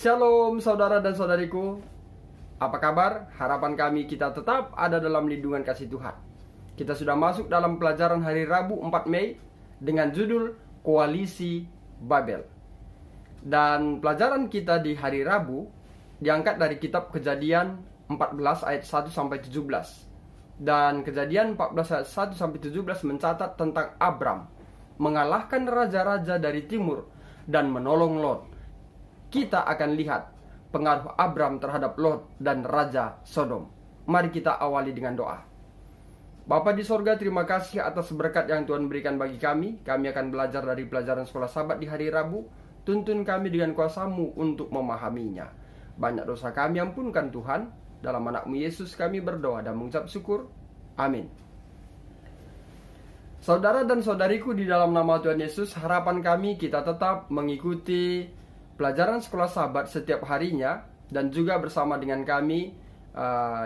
Shalom saudara dan saudariku. Apa kabar? Harapan kami kita tetap ada dalam lindungan kasih Tuhan. Kita sudah masuk dalam pelajaran hari Rabu 4 Mei dengan judul Koalisi Babel. Dan pelajaran kita di hari Rabu diangkat dari kitab Kejadian 14 ayat 1 sampai 17. Dan Kejadian 14 ayat 1 sampai 17 mencatat tentang Abram mengalahkan raja-raja dari timur dan menolong Lot. Kita akan lihat pengaruh Abram terhadap Lot dan Raja Sodom. Mari kita awali dengan doa. Bapa di sorga, terima kasih atas berkat yang Tuhan berikan bagi kami. Kami akan belajar dari pelajaran sekolah Sabat di hari Rabu. Tuntun kami dengan kuasa-Mu untuk memahaminya. Banyak dosa kami ampunkan Tuhan. Dalam anak-Mu Yesus kami berdoa dan mengucap syukur. Amin. Saudara dan saudariku, di dalam nama Tuhan Yesus, harapan kami kita tetap mengikuti pelajaran sekolah Sabat setiap harinya, dan juga bersama dengan kami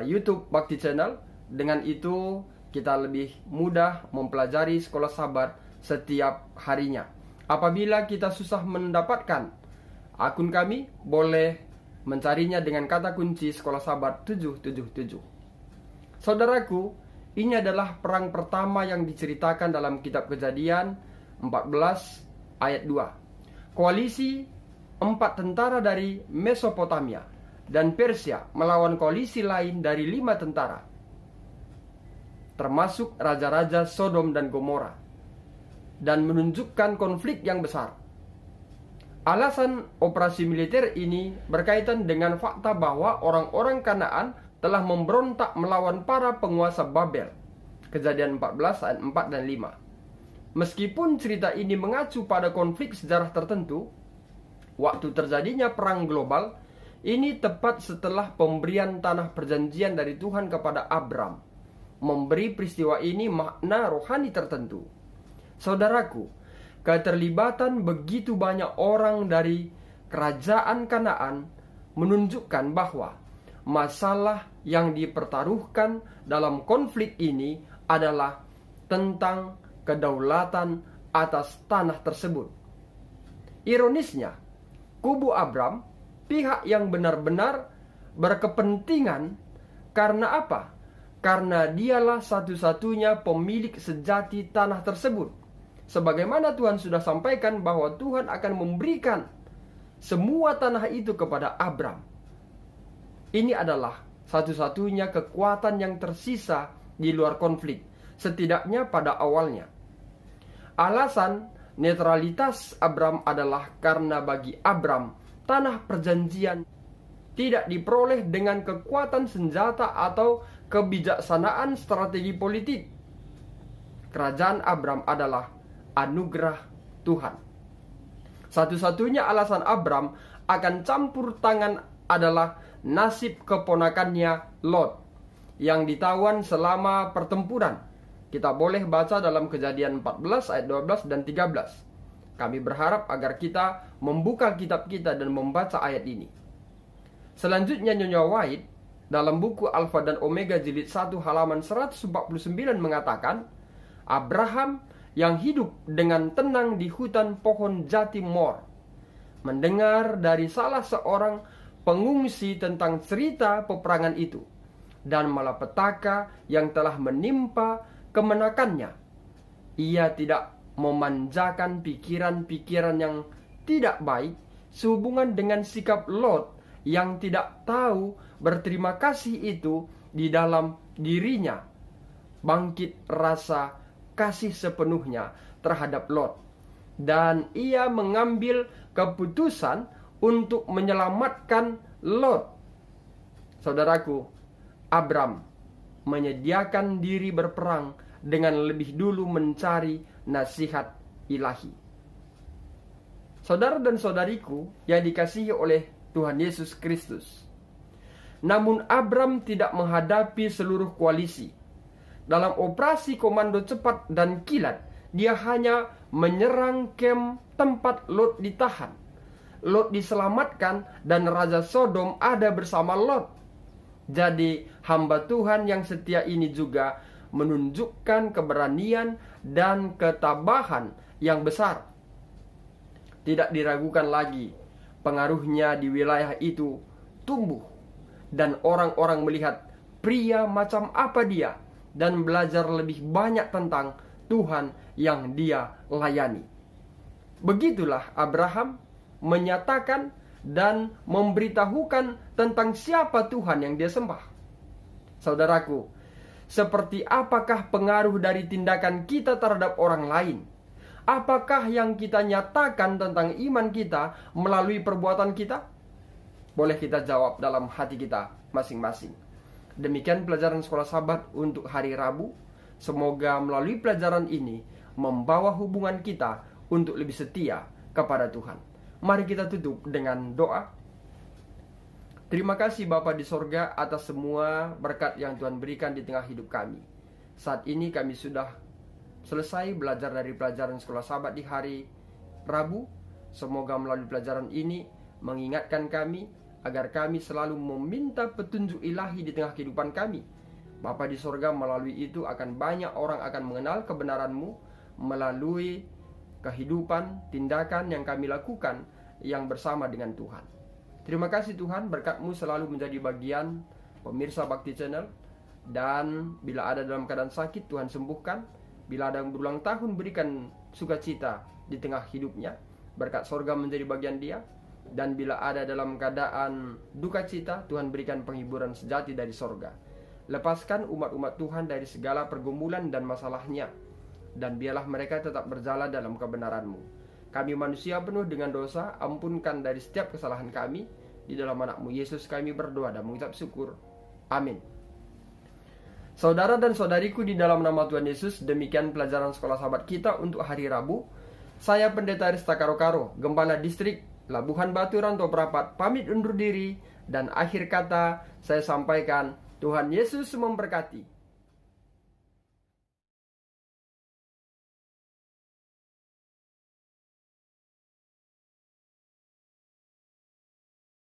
YouTube Bakti Channel. Dengan itu kita lebih mudah mempelajari sekolah Sabat setiap harinya. Apabila kita susah mendapatkan akun kami, boleh mencarinya dengan kata kunci sekolah Sabat 777. Saudaraku, ini adalah perang pertama yang diceritakan dalam kitab Kejadian 14 ayat 2. Koalisi 4 tentara dari Mesopotamia dan Persia melawan koalisi lain dari 5 tentara, termasuk raja-raja Sodom dan Gomora, dan menunjukkan konflik yang besar. Alasan operasi militer ini berkaitan dengan fakta bahwa orang-orang Kanaan telah memberontak melawan para penguasa Babel. Kejadian 14 ayat 4 dan 5. Meskipun cerita ini mengacu pada konflik sejarah tertentu, waktu terjadinya perang global ini tepat setelah pemberian tanah perjanjian dari Tuhan kepada Abram. Memberi peristiwa ini makna rohani tertentu. Saudaraku, keterlibatan begitu banyak orang dari kerajaan Kanaan menunjukkan bahwa masalah yang dipertaruhkan dalam konflik ini adalah tentang kedaulatan atas tanah tersebut. Ironisnya, kubu Abram, pihak yang benar-benar berkepentingan, karena apa? Karena dialah satu-satunya pemilik sejati tanah tersebut. Sebagaimana Tuhan sudah sampaikan bahwa Tuhan akan memberikan semua tanah itu kepada Abram. Ini adalah satu-satunya kekuatan yang tersisa di luar konflik, setidaknya pada awalnya. Alasan netralitas Abram adalah karena bagi Abram, tanah perjanjian tidak diperoleh dengan kekuatan senjata atau kebijaksanaan strategi politik. Kerajaan Abram adalah anugerah Tuhan. Satu-satunya alasan Abram akan campur tangan adalah nasib keponakannya Lot yang ditawan selama pertempuran. Kita boleh baca dalam Kejadian 14 ayat 12 dan 13. Kami berharap agar kita membuka kitab kita dan membaca ayat ini. Selanjutnya Nyonya White dalam buku Alfa dan Omega jilid 1 halaman 149 mengatakan, Abraham yang hidup dengan tenang di hutan pohon jati mor mendengar dari salah seorang pengungsi tentang cerita peperangan itu dan malapetaka yang telah menimpa kemenakannya. Ia tidak memanjakan pikiran-pikiran yang tidak baik sehubungan dengan sikap Lot yang tidak tahu berterima kasih itu di dalam dirinya. Bangkit rasa kasih sepenuhnya terhadap Lot, dan ia mengambil keputusan untuk menyelamatkan Lot. Saudaraku, Abram menyediakan diri berperang dengan lebih dulu mencari nasihat ilahi. Saudara dan saudariku yang dikasihi oleh Tuhan Yesus Kristus, namun Abram tidak menghadapi seluruh koalisi. Dalam operasi komando cepat dan kilat, dia hanya menyerang kem tempat Lot ditahan. Lot diselamatkan dan Raja Sodom ada bersama Lot. Jadi hamba Tuhan yang setia ini juga menunjukkan keberanian dan ketabahan yang besar. Tidak diragukan lagi pengaruhnya di wilayah itu tumbuh. Dan orang-orang melihat pria macam apa dia dan belajar lebih banyak tentang Tuhan yang dia layani. Begitulah Abraham menyatakan dan memberitahukan tentang siapa Tuhan yang dia sembah. Saudaraku, seperti apakah pengaruh dari tindakan kita terhadap orang lain? Apakah yang kita nyatakan tentang iman kita melalui perbuatan kita? Boleh kita jawab dalam hati kita masing-masing. Demikian pelajaran Sekolah Sabat untuk hari Rabu. Semoga melalui pelajaran ini membawa hubungan kita untuk lebih setia kepada Tuhan. Mari kita tutup dengan doa. Terima kasih Bapa di sorga atas semua berkat yang Tuhan berikan di tengah hidup kami. Saat ini kami sudah selesai belajar dari pelajaran Sekolah Sabat di hari Rabu. Semoga melalui pelajaran ini mengingatkan kami agar kami selalu meminta petunjuk ilahi di tengah kehidupan kami. Bapa di sorga, melalui itu akan banyak orang akan mengenal kebenaran-Mu melalui kehidupan, tindakan yang kami lakukan yang bersama dengan Tuhan. Terima kasih Tuhan, berkat-Mu selalu menjadi bagian pemirsa Bakti Channel. Dan bila ada dalam keadaan sakit, Tuhan sembuhkan. Bila ada yang berulang tahun, berikan sukacita di tengah hidupnya. Berkat sorga menjadi bagian dia. Dan bila ada dalam keadaan duka cita, Tuhan berikan penghiburan sejati dari sorga. Lepaskan umat-umat Tuhan dari segala pergumulan dan masalahnya. Dan biarlah mereka tetap berjalan dalam kebenaran-Mu. Kami manusia penuh dengan dosa, ampunkan dari setiap kesalahan kami. Di dalam anak-Mu Yesus kami berdoa dan mengucap syukur. Amin. Saudara dan saudariku di dalam nama Tuhan Yesus, demikian pelajaran Sekolah Sabat kita untuk hari Rabu. Saya Pendeta Rista Karo-Karo, Gembala Distrik Labuhan Batu Rantau Prapat, pamit undur diri. Dan akhir kata saya sampaikan, Tuhan Yesus memberkati.